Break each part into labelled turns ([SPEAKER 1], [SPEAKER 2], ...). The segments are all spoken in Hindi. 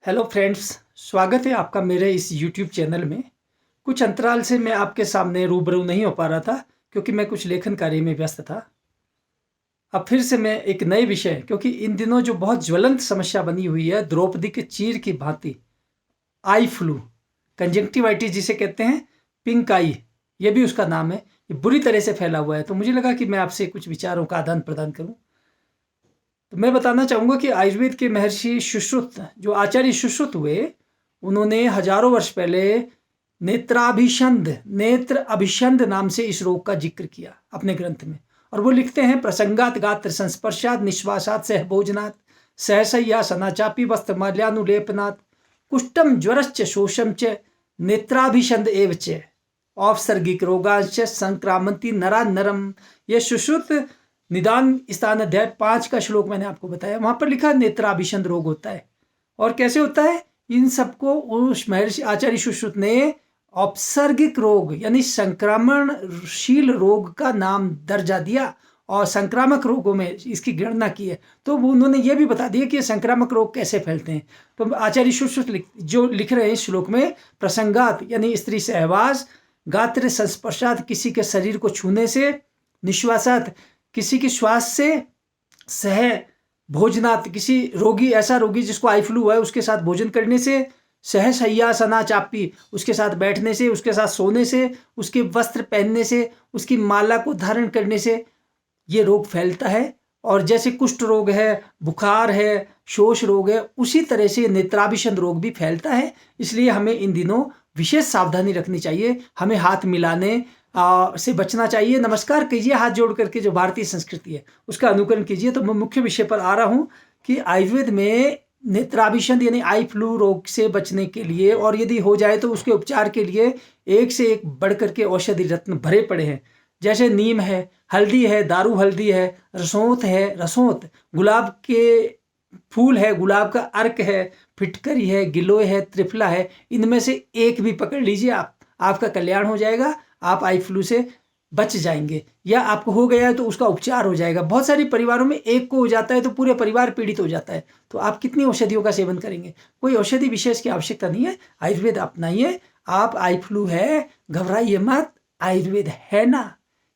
[SPEAKER 1] हेलो फ्रेंड्स, स्वागत है आपका मेरे इस यूट्यूब चैनल में। कुछ अंतराल से मैं आपके सामने रूबरू नहीं हो पा रहा था क्योंकि मैं कुछ लेखन कार्य में व्यस्त था। अब फिर से मैं एक नए विषय, क्योंकि इन दिनों जो बहुत ज्वलंत समस्या बनी हुई है द्रौपदी के चीर की भांति, आई फ्लू, कंजंक्टिवाइटिस जिसे कहते हैं, पिंक आई, ये भी उसका नाम है। ये बुरी तरह से फैला हुआ है, तो मुझे लगा कि मैं आपसे कुछ विचारों का आदान प्रदान करूं। तो मैं बताना चाहूँगा कि आयुर्वेद के महर्षि सुश्रुत, जो आचार्य सुश्रुत हुए, उन्होंने हजारों वर्ष पहले नेत्र अभिषंद नाम से इस रोग का जिक्र किया अपने ग्रंथ में। और वो लिखते हैं, प्रसंगात गात्र संस्पर्शात निश्वासात सह भोजनात् सहसय्या सनाचापी वस्त्र माल्यानुलेपनात् कुष्ठम ज्वरश्च शोषम च नेत्राभिषंद एव च औपसर्गिक रोगांश संक्रामंती नरा नरम। ये सुश्रुत निदान स्थान अध्याय 5 का श्लोक मैंने आपको बताया। वहां पर लिखा नेत्राभिषंद रोग होता है। और कैसे होता है? इन सबको उस महर्षि आचार्य सुश्रुत ने औपसर्गिक रोग यानी संक्रमणशील रोग का नाम दर्जा दिया और संक्रामक रोगों में इसकी गणना की है। तो उन्होंने ये भी बता दिया कि संक्रामक रोग कैसे फैलते हैं। तो आचार्य सुश्रुत जो लिख रहे हैं इस श्लोक में, प्रसंगात यानी स्त्री सहवास, गात्र संस्पर्शात किसी के शरीर को छूने से, निश्वासात किसी की श्वास से, सह भोजनात् किसी रोगी, ऐसा रोगी जिसको आई फ्लू हुआ है उसके साथ भोजन करने से, सहसय्यासना चापी उसके साथ बैठने से, उसके साथ सोने से, उसके वस्त्र पहनने से, उसकी माला को धारण करने से ये रोग फैलता है। और जैसे कुष्ठ रोग है, बुखार है, शोष रोग है, उसी तरह से नेत्राभिषंद रोग भी फैलता है। इसलिए हमें इन दिनों विशेष सावधानी रखनी चाहिए। हमें हाथ मिलाने से बचना चाहिए। नमस्कार कीजिए हाथ जोड़ करके, जो भारतीय संस्कृति है उसका अनुकरण कीजिए। तो मैं मुख्य विषय पर आ रहा हूँ कि आयुर्वेद में नेत्राभिषंद यानी आई फ्लू रोग से बचने के लिए, और यदि हो जाए तो उसके उपचार के लिए एक से एक बढ़ करके औषधि रत्न भरे पड़े हैं। जैसे नीम है, हल्दी है, दारू हल्दी है, रसोंत, गुलाब के फूल है, गुलाब का अर्क है, फिटकरी है, गिलोय है, त्रिफला है। इनमें से एक भी पकड़ लीजिए आप, आपका कल्याण हो जाएगा। आप आई फ्लू से बच जाएंगे, या आपको हो गया है तो उसका उपचार हो जाएगा। बहुत सारे परिवारों में एक को हो जाता है तो पूरे परिवार पीड़ित हो जाता है। तो आप कितनी औषधियों का सेवन करेंगे? कोई औषधि विशेष की आवश्यकता नहीं है। आयुर्वेद अपनाइए। आप आई फ्लू है, घबराइए मत, आयुर्वेद है ना।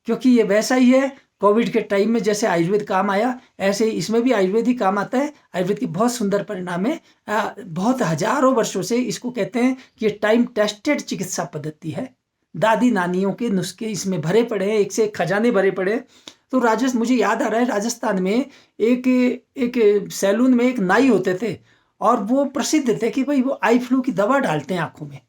[SPEAKER 1] क्योंकि ये वैसा ही है, कोविड के टाइम में जैसे आयुर्वेद काम आया, ऐसे ही इसमें भी आयुर्वेद ही काम आता है। आयुर्वेद की बहुत सुंदर परिणाम है। बहुत हजारों वर्षों से इसको कहते हैं कि ये टाइम टेस्टेड चिकित्सा पद्धति है। दादी नानियों के नुस्खे इसमें भरे पड़े हैं, एक से एक खजाने भरे पड़े हैं। तो मुझे याद आ रहा है, राजस्थान में एक सैलून में एक नाई होते थे, और वो प्रसिद्ध थे कि भाई वो आई फ्लू की दवा डालते हैं आंखों में।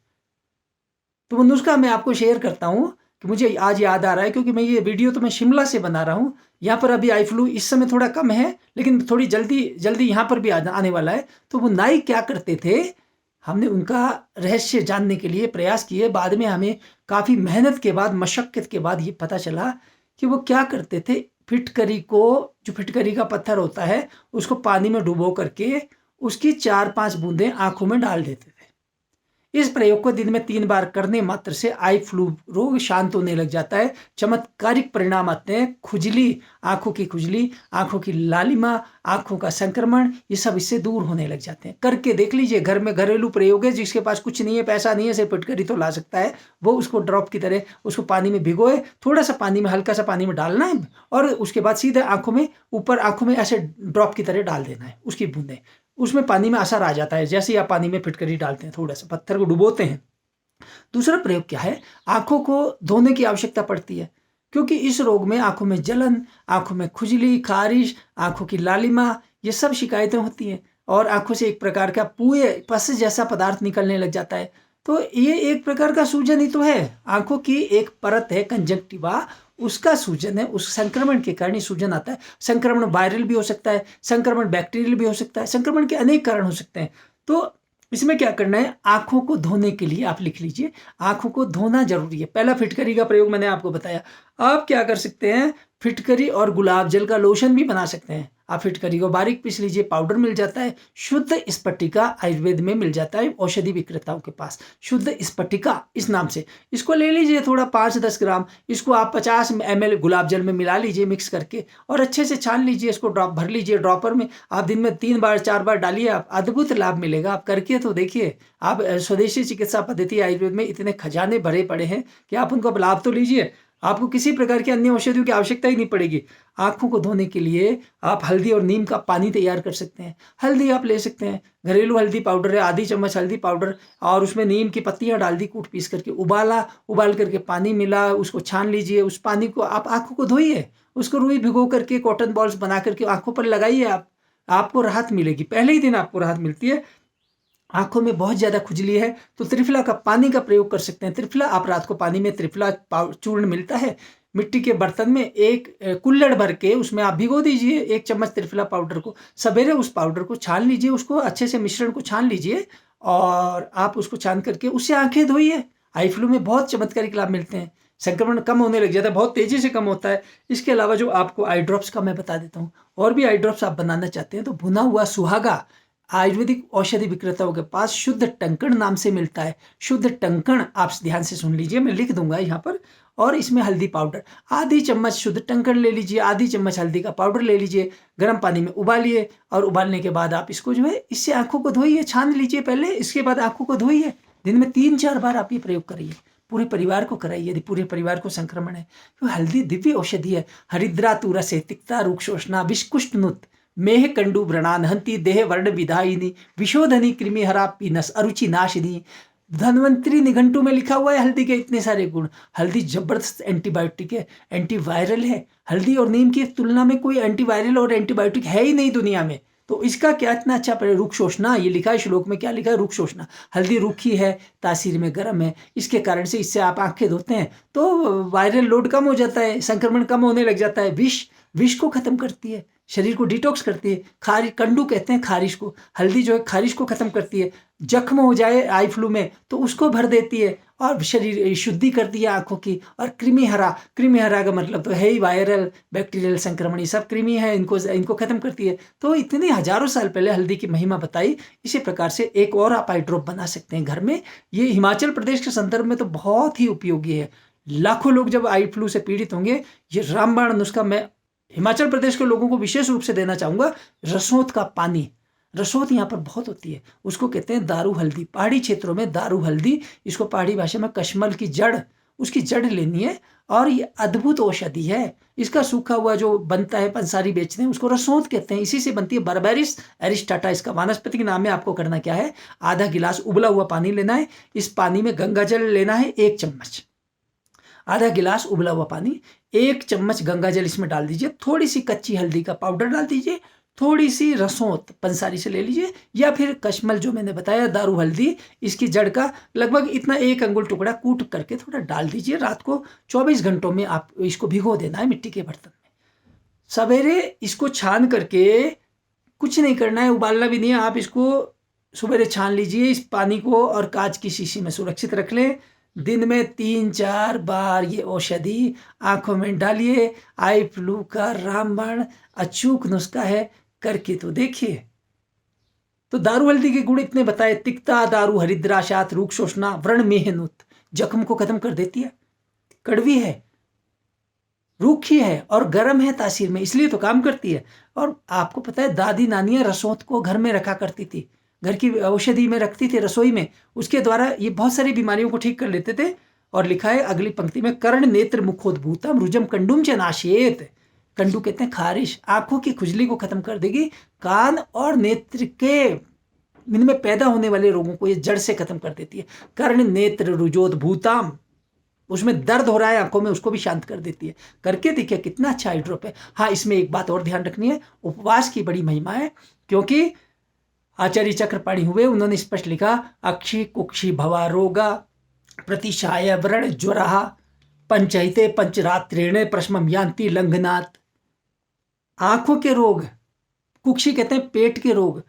[SPEAKER 1] तो वो नुस्खा मैं आपको शेयर करता हूँ कि मुझे आज याद आ रहा है, क्योंकि मैं ये वीडियो तो मैं शिमला से बना रहा हूँ। यहाँ पर अभी आई फ्लू इस समय थोड़ा कम है, लेकिन थोड़ी जल्दी जल्दी यहाँ पर भी आने वाला है। तो वो नाई क्या करते थे, हमने उनका रहस्य जानने के लिए प्रयास किए। बाद में हमें काफ़ी मेहनत के बाद, मशक्क़त के बाद ये पता चला कि वो क्या करते थे। फिटकरी को, जो फिटकरी का पत्थर होता है, उसको पानी में डुबो करके उसकी 4-5 बूंदें आंखों में डाल देते थे। इस प्रयोग को दिन में 3 बार करने मात्र से आई फ्लू रोग शांत होने लग जाता है। चमत्कारिक परिणाम आते हैं। खुजली, आंखों की खुजली, आंखों की लालिमा, आंखों का संक्रमण, ये सब इससे दूर होने लग जाते हैं। करके देख लीजिए, घर में घरेलू प्रयोग है। जिसके पास कुछ नहीं है, पैसा नहीं है, सिर्फ फिटकरी तो ला सकता है, वो उसको ड्रॉप की तरह उसको पानी में भिगोए, थोड़ा सा पानी में, हल्का सा पानी में डालना है, और उसके बाद सीधे आंखों में, ऊपर आंखों में ऐसे ड्रॉप की तरह डाल देना है उसकी बूंदें। उसमें पानी में असर आ जाता है। जैसे ही आप पानी में फिटकरी डालते हैं, थोड़ा सा पत्थर को डुबोते हैं। दूसरा प्रयोग क्या है, आंखों को धोने की आवश्यकता पड़ती है, क्योंकि इस रोग में आंखों में जलन, आंखों में खुजली, खारिश, आंखों की लालिमा, ये सब शिकायतें होती हैं। और आंखों से एक प्रकार का पुए, पस जैसा पदार्थ निकलने लग जाता है। तो ये एक प्रकार का सूजन ही तो है। आंखों की एक परत है, कंजक्टिवा, उसका सूजन है। उस संक्रमण के कारण ही सूजन आता है। संक्रमण वायरल भी हो सकता है, संक्रमण बैक्टीरियल भी हो सकता है, संक्रमण के अनेक कारण हो सकते हैं। तो इसमें क्या करना है, आंखों को धोने के लिए आप लिख लीजिए, आंखों को धोना जरूरी है। पहला फिटकरी का प्रयोग मैंने आपको बताया। आप क्या कर सकते हैं, फिटकरी और गुलाब जल का लोशन भी बना सकते हैं। आप फिटकरी को बारीक पीस लीजिए, पाउडर मिल जाता है। शुद्ध स्फटिका आयुर्वेद में मिल जाता है औषधि विक्रेताओं के पास, शुद्ध स्फटिका इस नाम से। इसको ले लीजिए थोड़ा 5-10 ग्राम, इसको आप 50 ml गुलाब जल में मिला लीजिए मिक्स करके, और अच्छे से छान लीजिए। इसको ड्रॉप भर लीजिए ड्रॉपर में। आप दिन में 3 बार 4 बार डालिए, आप अद्भुत लाभ मिलेगा। आप करके तो देखिए। आप स्वदेशी चिकित्सा पद्धति आयुर्वेद में इतने खजाने भरे पड़े हैं कि आप उनको लाभ तो लीजिए। आपको किसी प्रकार की अन्य औषधियों की आवश्यकता ही नहीं पड़ेगी। आंखों को धोने के लिए आप हल्दी और नीम का पानी तैयार कर सकते हैं। हल्दी आप ले सकते हैं, घरेलू हल्दी पाउडर है, आधी चम्मच हल्दी पाउडर, और उसमें नीम की पत्तियां डाल दी कूट पीस करके, उबाल करके पानी मिला, उसको छान लीजिए। उस पानी को आप आंखों को धोइए, उसको रुई भिगो करके कॉटन बॉल्स बना करके आंखों पर लगाइए। आपको राहत मिलेगी, पहले ही दिन आपको राहत मिलती है। आंखों में बहुत ज़्यादा खुजली है तो त्रिफला का पानी का प्रयोग कर सकते हैं। त्रिफला आप रात को पानी में त्रिफला चूर्ण मिलता है, मिट्टी के बर्तन में एक कुल्हड़ भर के उसमें आप भिगो दीजिए 1 चम्मच त्रिफला पाउडर को। सवेरे उस पाउडर को छान लीजिए, उसको अच्छे से मिश्रण को छान लीजिए, और आप उसको छान करके उससे आंखें धोइए। आई फ्लू में बहुत चमत्कारिक लाभ मिलते हैं, संक्रमण कम होने लग जाता है, बहुत तेजी से कम होता है। इसके अलावा जो आपको आई ड्रॉप्स का मैं बता देता हूँ, और भी आई ड्रॉप्स आप बनाना चाहते हैं तो भुना हुआ सुहागा आयुर्वेदिक औषधि विक्रेताओं के पास शुद्ध टंकण नाम से मिलता है। शुद्ध टंकण आप ध्यान से सुन लीजिए, मैं लिख दूंगा यहाँ पर। और इसमें हल्दी पाउडर, आधी चम्मच शुद्ध टंकण ले लीजिए, आधी चम्मच हल्दी का पाउडर ले लीजिए, गर्म पानी में उबालिए, और उबालने के बाद आप इसको जो है इससे आंखों को धोइए, छान लीजिए पहले, इसके बाद आंखों को धोइए। दिन में 3-4 बार आप ये प्रयोग करिए, पूरे परिवार को कराइए यदि पूरे परिवार को संक्रमण है। तो हल्दी दिव्य औषधि है। हरिद्रा तुरसे तिक्ता रुक्षोष्णा विषकुष्ठनुत मेह कंडू व्रणान हंति देह वर्ण विधायिनी विशोधनी कृमिहरा पीनस अरुचि नाशिनी। धन्वंतरी निघंटू में लिखा हुआ है हल्दी के इतने सारे गुण। हल्दी जबरदस्त एंटीबायोटिक है, एंटीवायरल है। हल्दी और नीम की तुलना में कोई एंटीवायरल और एंटीबायोटिक है ही नहीं दुनिया में, तो इसका क्या इतना अच्छा रुख शोषणा, ये लिखा है श्लोक में, क्या लिखा है, रुख शोषणा। हल्दी रूखी है, तासीर में गर्म है, इसके कारण से इससे आप आंखें धोते हैं तो वायरल लोड कम हो जाता है, संक्रमण कम होने लग जाता है। विष को खत्म करती है, शरीर को डिटॉक्स करती है। कंडू कहते हैं खारिश को, हल्दी जो है खारिश को खत्म करती है। जख्म हो जाए आई फ्लू में तो उसको भर देती है, और शरीर शुद्धि करती है आंखों की। और कृमिहरा का मतलब तो है ही वायरल बैक्टीरियल संक्रमण, ये सब कृमि है, इनको खत्म करती है। तो इतने हजारों साल पहले हल्दी की महिमा बताई। इसी प्रकार से एक और आप आई ड्रॉप बना सकते हैं घर में। ये हिमाचल प्रदेश के संदर्भ में तो बहुत ही उपयोगी है। लाखों लोग जब आई फ्लू से पीड़ित होंगे, ये रामबाण नुस्खा मैं हिमाचल प्रदेश के लोगों को विशेष रूप से देना चाहूँगा। रसोत का पानी, रसोत यहाँ पर बहुत होती है, उसको कहते हैं दारू हल्दी। पहाड़ी क्षेत्रों में दारू हल्दी, इसको पहाड़ी भाषा में कश्मल की जड़, उसकी जड़ लेनी है, और ये अद्भुत औषधि है। इसका सूखा हुआ जो बनता है, पंसारी बेचते हैं, उसको रसोत कहते हैं। इसी से बनती है बर्बेरिस एरिस्टाटा, इसका वानस्पतिक नाम है। आपको करना क्या है, आधा गिलास उबला हुआ पानी लेना है, इस पानी में गंगा जल लेना है 1 चम्मच, आधा गिलास उबला हुआ पानी, 1 चम्मच गंगा जल इसमें डाल दीजिए, थोड़ी सी कच्ची हल्दी का पाउडर डाल दीजिए, थोड़ी सी रसोत पंसारी से ले लीजिए, या फिर कश्मल जो मैंने बताया दारू हल्दी, इसकी जड़ का लगभग इतना 1 अंगुल टुकड़ा कूट करके थोड़ा डाल दीजिए। रात को 24 घंटों में आप इसको भिगो देना है मिट्टी के बर्तन में। सवेरे इसको छान करके, कुछ नहीं करना है, उबालना भी नहीं है, आप इसको सवेरे छान लीजिए इस पानी को, और कांच की शीशी में सुरक्षित रख लें। दिन में 3-4 बार ये औषधि आंखों में डालिए। आई फ्लू का रामबाण अचूक नुस्खा है, करके तो देखिए। तो दारू हल्दी के गुण इतने बताए। तिक्ता दारू हरिद्राशात रूख शोषणा व्रण मेहनुत, जख्म को खत्म कर देती है। कड़वी है, रूखी है, और गर्म है तासीर में, इसलिए तो काम करती है। और आपको पता है दादी नानियां रसोत को घर में रखा करती थी, घर की औषधि में रखती थी रसोई में, उसके द्वारा ये बहुत सारी बीमारियों को ठीक कर लेते थे। और लिखा है अगली पंक्ति में, कर्ण नेत्र मुखोद्भूतम रुजम कंडुम च नाशेत। कंडू कहते हैं खारिश, आंखों की खुजली को खत्म कर देगी। कान और नेत्र के इनमें पैदा होने वाले रोगों को ये जड़ से खत्म कर देती है। कर्ण नेत्र रुजोद्भूतम, उसमें दर्द हो रहा है आंखों में, उसको भी शांत कर देती है। करके देखिए कितना अच्छा आई ड्रॉप है। हाँ, इसमें एक बात और ध्यान रखनी है, उपवास की बड़ी महिमा है, क्योंकि आचार्य चक्रपाणी हुए, उन्होंने स्पष्ट लिखा, अक्षी कुक्षी भवा रोगा प्रतिशाय व्रण ज्वरा पंचहिते पंचरात्रेण प्रश्मम यान्ति लंघनात्। आंखों के रोग, कुक्षी कहते हैं पेट के रोग,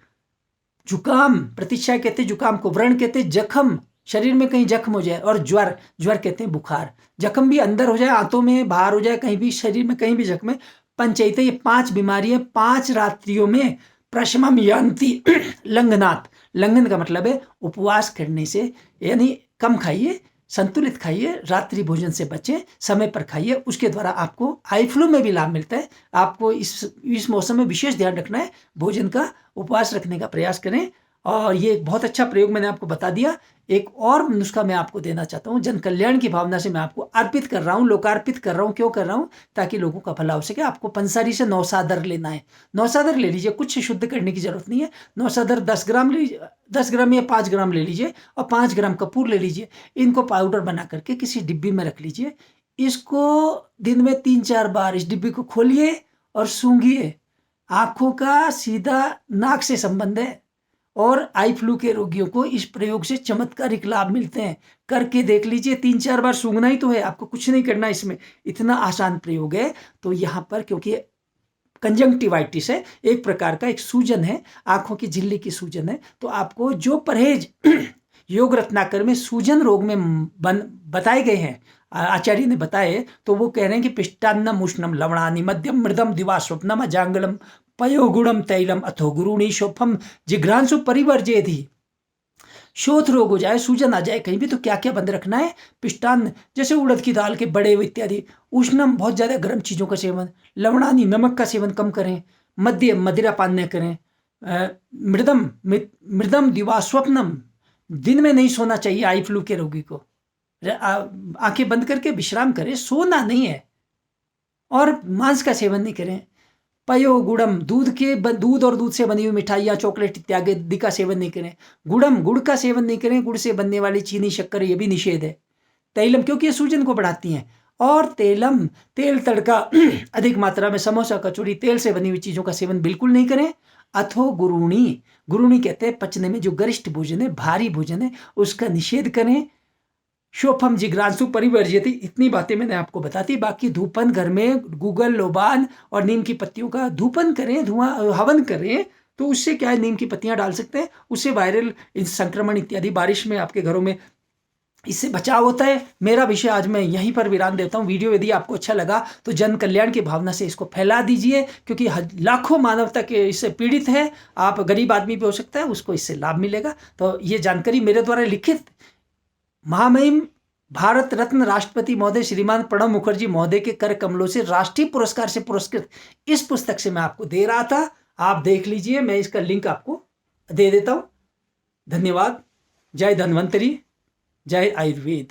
[SPEAKER 1] जुकाम, प्रतिशय कहते हैं जुकाम को, व्रण कहते हैं जख्म, शरीर में कहीं जख्म हो जाए, और ज्वर, ज्वर कहते हैं बुखार, जख्म भी अंदर हो जाए, आंतों में बाहर हो जाए, कहीं भी शरीर में कहीं भी जख्म है, पंचैते, ये 5 बीमारियां 5 रात्रियों में प्रशमम यान्ति लंघनात्। लंघन का मतलब है उपवास करने से, यानी कम खाइए, संतुलित खाइए, रात्रि भोजन से बचें, समय पर खाइए, उसके द्वारा आपको आई फ्लू में भी लाभ मिलता है। आपको इस मौसम में विशेष ध्यान रखना है, भोजन का उपवास रखने का प्रयास करें। और ये एक बहुत अच्छा प्रयोग मैंने आपको बता दिया। एक और नुस्खा मैं आपको देना चाहता हूँ, जन कल्याण की भावना से मैं आपको अर्पित कर रहा हूँ, लोकार्पित कर रहा हूँ। क्यों कर रहा हूँ? ताकि लोगों का भला हो सके। आपको पंसारी से नौसादर लेना है, नौसादर ले लीजिए, कुछ शुद्ध करने की जरूरत नहीं है। नौसादर 10 ग्राम ले लीजिए, 10 ग्राम या 5 ग्राम ले लीजिए, और 5 ग्राम कपूर ले लीजिए। इनको पाउडर बना करके किसी डिब्बी में रख लीजिए। इसको दिन में 3-4 बार इस डिब्बी को खोलिए और सूंघिए। आंखों का सीधा नाक से संबंध है, और आई फ्लू के रोगियों को इस प्रयोग से चमत्कारिक लाभ मिलते हैं। करके देख लीजिए, 3-4 बार सूंघना ही तो है, आपको कुछ नहीं करना इसमें, इतना आसान प्रयोग है। तो यहाँ पर क्योंकि कंजंक्टिवाइटिस है, एक प्रकार का एक सूजन है, आंखों की झिल्ली की सूजन है, तो आपको जो परहेज योग रत्नाकर में सूजन रोग में बताए गए हैं, आचार्य ने बताए, तो वो कह रहे हैं कि पिष्टान्नम उष्णम लवणानि मध्यम मृदम दिवा स्वप्नम अजांगलम पयोगुणम तैलम अथो गुरुणी शोफम जिघ्रांशु परिवर्जेधि। शोथ रोग हो जाए, सूजन आ जाए कहीं भी, तो क्या क्या बंद रखना है? पिष्टान्न, जैसे उड़द की दाल के बड़े इत्यादि। उष्णम, बहुत ज़्यादा गर्म चीज़ों का सेवन। लवणानी, नमक का सेवन कम करें। मध्यम, मदिरा पान न करें। मृदम, मृदम दिवा स्वप्नम, दिन में नहीं सोना चाहिए आई फ्लू के रोगी को। आंखें बंद करके विश्राम करें, सोना नहीं है। और मांस का सेवन नहीं करें। पयो गुड़म, दूध और दूध से बनी हुई मिठाइयाँ, चॉकलेट इत्यादि का सेवन नहीं करें। गुड़म, गुड़ का सेवन नहीं करें, गुड़ से बनने वाली चीनी, शक्कर, ये भी निषेध है। तैलम, क्योंकि ये सूजन को बढ़ाती हैं। और तेलम, तेल तड़का अधिक मात्रा में, समोसा, कचौड़ी, तेल से बनी हुई चीज़ों का सेवन बिल्कुल नहीं करें। अथो गुरुणी, गुरुणी कहते हैं पचने में जो गरिष्ठ भोजन है, भारी भोजन है, उसका निषेध करें। शोफम जिघ्रांशु परिवर्ज्यति, इतनी बातें मैंने आपको बता दी। बाकी धूपन, घर में गूगल, लोबान और नीम की पत्तियों का धूपन करें, धुआं हवन करें, तो उससे क्या है, नीम की पत्तियां डाल सकते हैं, उससे वायरल संक्रमण इत्यादि, बारिश में आपके घरों में इससे बचाव होता है। मेरा विषय आज मैं यहीं पर विराम देता हूँ। वीडियो यदि आपको अच्छा लगा तो जन कल्याण की भावना से इसको फैला दीजिए, क्योंकि लाखों मानवता के इससे पीड़ित है। आप गरीब आदमी भी हो सकता है, उसको इससे लाभ मिलेगा। तो ये जानकारी मेरे द्वारा लिखित महामहिम भारत रत्न राष्ट्रपति महोदय श्रीमान प्रणब मुखर्जी महोदय के कर कमलों से राष्ट्रीय पुरस्कार से पुरस्कृत इस पुस्तक से मैं आपको दे रहा था। आप देख लीजिए, मैं इसका लिंक आपको दे देता हूं। धन्यवाद। जय धन्वंतरी, जय आयुर्वेद।